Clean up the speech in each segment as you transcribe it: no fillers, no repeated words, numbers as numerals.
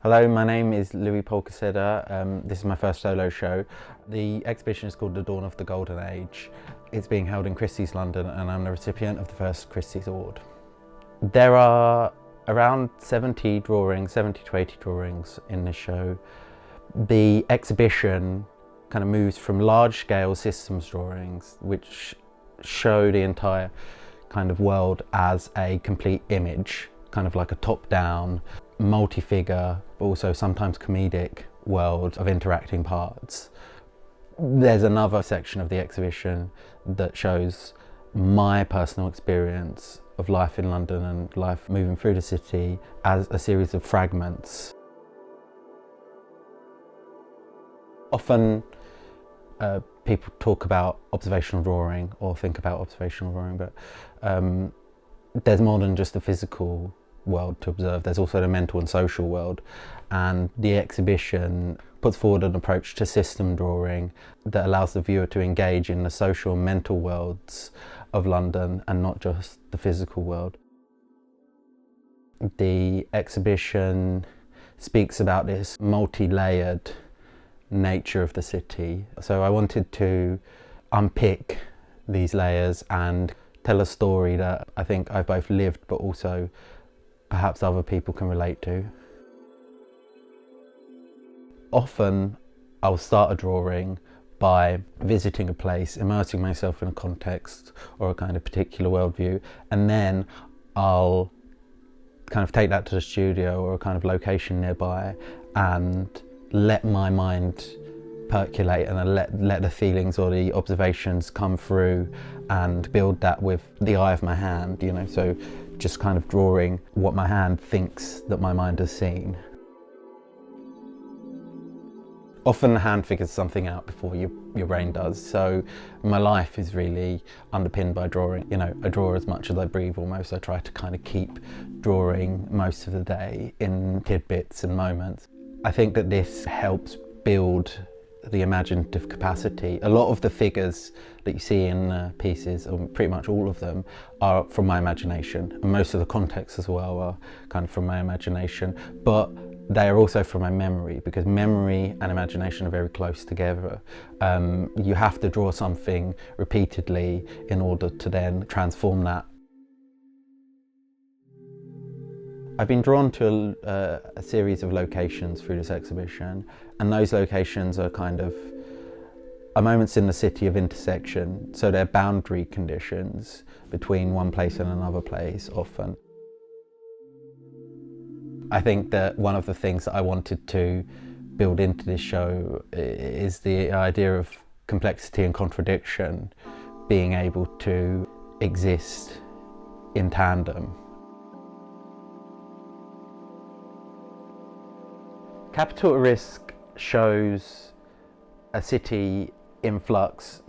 Hello, my name is Louis Pohl Koseda. This is my first solo show. The exhibition is called The Dawn of the Golden Age. It's being held in Christie's, London, and I'm the recipient of the first Christie's Award. There are around 70 to 80 drawings in this show. The exhibition kind of moves from large-scale systems drawings, which show the entire kind of world as a complete image, kind of like a top-down, multi-figure, but also sometimes comedic world of interacting parts. There's another section of the exhibition that shows my personal experience of life in London and life moving through the city as a series of fragments. Often people talk about observational drawing or think about observational drawing, but there's more than just the physical world to observe. There's also the mental and social world, and the exhibition puts forward an approach to system drawing that allows the viewer to engage in the social and mental worlds of London and not just the physical world. The exhibition speaks about this multi-layered nature of the city, so I wanted to unpick these layers and tell a story that I think I've both lived but also perhaps other people can relate to. Often I'll start a drawing by visiting a place, immersing myself in a context or a kind of particular worldview, and then I'll kind of take that to the studio or a kind of location nearby and let my mind percolate and let the feelings or the observations come through and build that with the eye of my hand, you know, so just kind of drawing what my hand thinks that my mind has seen. Often the hand figures something out before your brain does, so my life is really underpinned by drawing. You know, I draw as much as I breathe almost. I try to kind of keep drawing most of the day in tidbits and moments. I think that this helps build the imaginative capacity. A lot of the figures that you see in pieces, or pretty much all of them, are from my imagination, and most of the context as well are kind of from my imagination, but they are also from my memory, because memory and imagination are very close together. You have to draw something repeatedly in order to then transform that. I've been drawn to a series of locations through this exhibition, and those locations are moments in the city of intersection, so they're boundary conditions between one place and another place often. I think that one of the things that I wanted to build into this show is the idea of complexity and contradiction being able to exist in tandem. Capital at Risk shows a city in flux.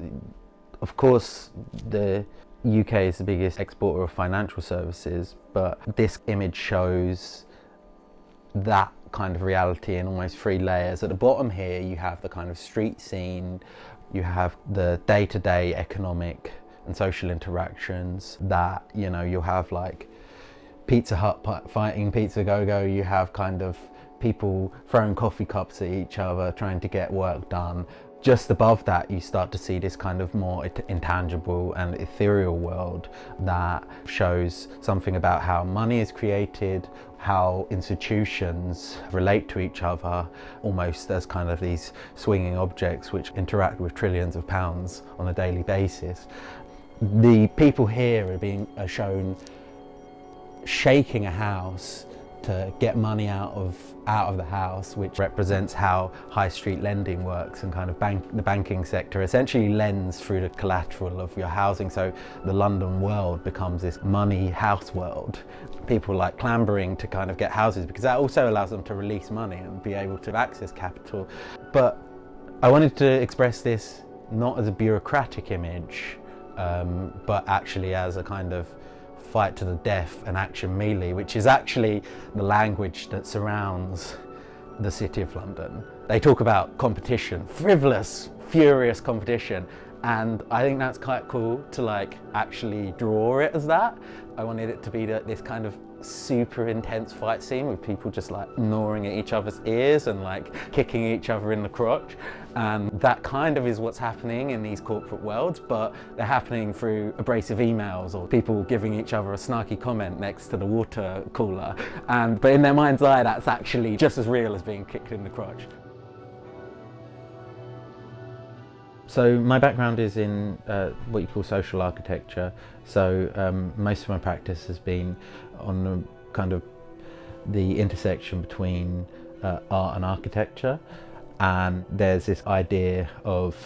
Of course, the UK is the biggest exporter of financial services, but this image shows that kind of reality in almost three layers. At the bottom here, you have the kind of street scene, you have the day-to-day economic and social interactions that, you know, you'll have like Pizza Hut fighting Pizza Go-Go, you have kind of people throwing coffee cups at each other, trying to get work done. Just above that, you start to see this kind of more intangible and ethereal world that shows something about how money is created, how institutions relate to each other, almost as kind of these swinging objects which interact with trillions of pounds on a daily basis. The people here are shown shaking a house to get money out of the house, which represents how high street lending works, and kind of the banking sector essentially lends through the collateral of your housing, so the London world becomes this money house world. People like clambering to kind of get houses because that also allows them to release money and be able to access capital. But I wanted to express this not as a bureaucratic image, but actually as a kind of fight to the death and action melee, which is actually the language that surrounds the City of London. They talk about competition, frivolous, furious competition, And I think that's quite cool to like actually draw it as that. I wanted it to be this kind of super intense fight scene with people just like gnawing at each other's ears and like kicking each other in the crotch. And that kind of is what's happening in these corporate worlds, but they're happening through abrasive emails or people giving each other a snarky comment next to the water cooler. But in their mind's eye, that's actually just as real as being kicked in the crotch. So my background is in what you call social architecture. So most of my practice has been on the intersection between art and architecture. And there's this idea of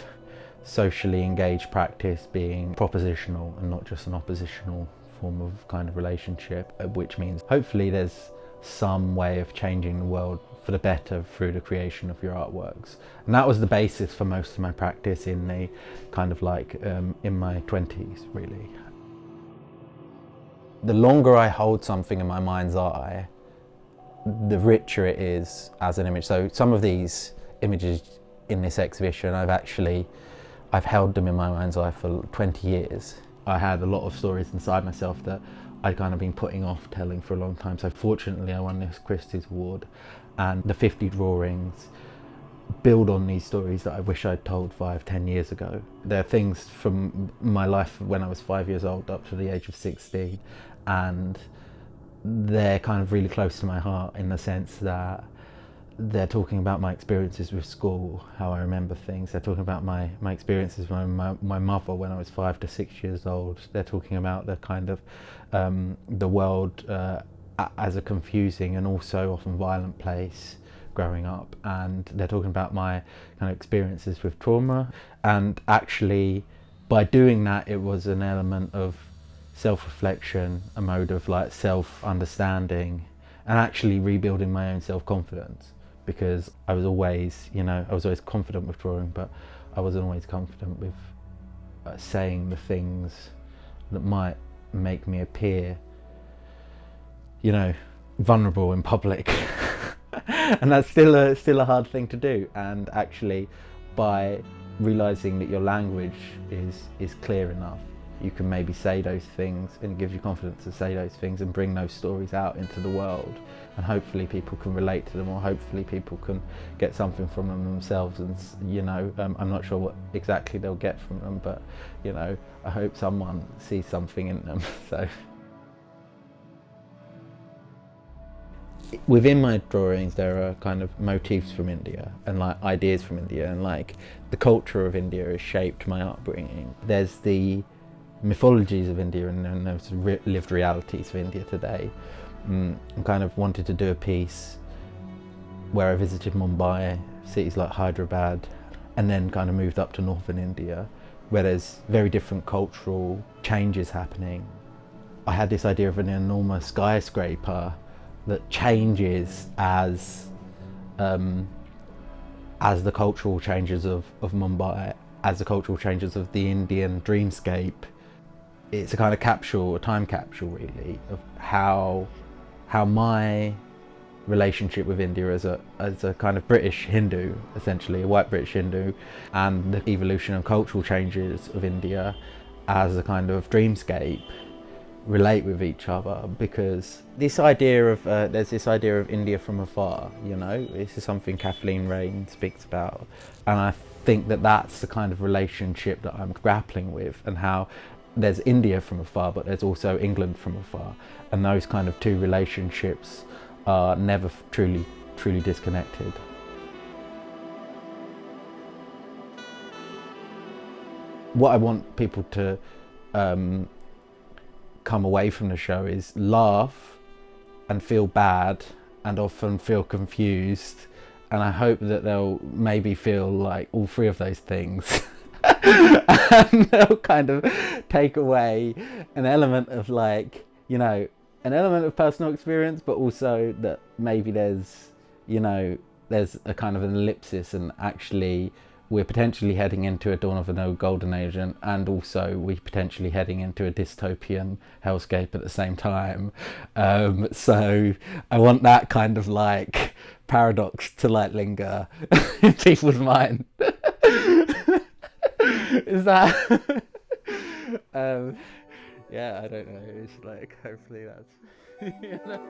socially engaged practice being propositional and not just an oppositional form of kind of relationship, which means hopefully there's some way of changing the world for the better through the creation of your artworks. And that was the basis for most of my practice in the kind of like in my 20s really. The longer I hold something in my mind's eye, the richer it is as an image. So some of these images in this exhibition, I've held them in my mind's eye for 20 years. I had a lot of stories inside myself that I'd kind of been putting off telling for a long time. So fortunately I won this Christie's award, and the 50 drawings build on these stories that I wish I'd told 5-10 years ago. They're things from my life when I was 5 years old up to the age of 16, and they're kind of really close to my heart in the sense that they're talking about my experiences with school, how I remember things. They're talking about my experiences with my mother when I was 5 to 6 years old. They're talking about the kind of the world as a confusing and also often violent place growing up. And they're talking about my kind of experiences with trauma. And actually, by doing that, it was an element of self-reflection, a mode of like self-understanding, and actually rebuilding my own self-confidence. Because I was always, I was always confident with drawing, but I wasn't always confident with saying the things that might make me appear, vulnerable in public. And that's still a hard thing to do. And actually, by realizing that your language is clear enough, you can maybe say those things, and it gives you confidence to say those things and bring those stories out into the world. And hopefully people can relate to them, or hopefully people can get something from them themselves. And I'm not sure what exactly they'll get from them, but I hope someone sees something in them. So within my drawings there are kind of motifs from India and like ideas from India, and like the culture of India has shaped my upbringing. There's the mythologies of India, and then there's lived realities of India today. I kind of wanted to do a piece where I visited Mumbai, cities like Hyderabad, and then kind of moved up to northern India, where there's very different cultural changes happening. I had this idea of an enormous skyscraper that changes as the cultural changes of Mumbai, as the cultural changes of the Indian dreamscape. It's a kind of capsule, a time capsule really, of how my relationship with India as a kind of British Hindu, essentially a white British Hindu, and the evolution and cultural changes of India as a kind of dreamscape relate with each other. Because this idea of there's this idea of India from afar, this is something Kathleen Raine speaks about, and I think that that's the kind of relationship that I'm grappling with, and how there's India from afar, but there's also England from afar, and those kind of two relationships are never truly disconnected. What I want people to come away from the show is laugh and feel bad and often feel confused, and I hope that they'll maybe feel like all three of those things. And they'll kind of take away an element of an element of personal experience, but also that maybe there's a kind of an ellipsis, and actually we're potentially heading into a dawn of a no golden age, and also we're potentially heading into a dystopian hellscape at the same time. So I want that kind of paradox to linger in people's mind. Is that? um, yeah, I don't know. It's like hopefully that's. You know?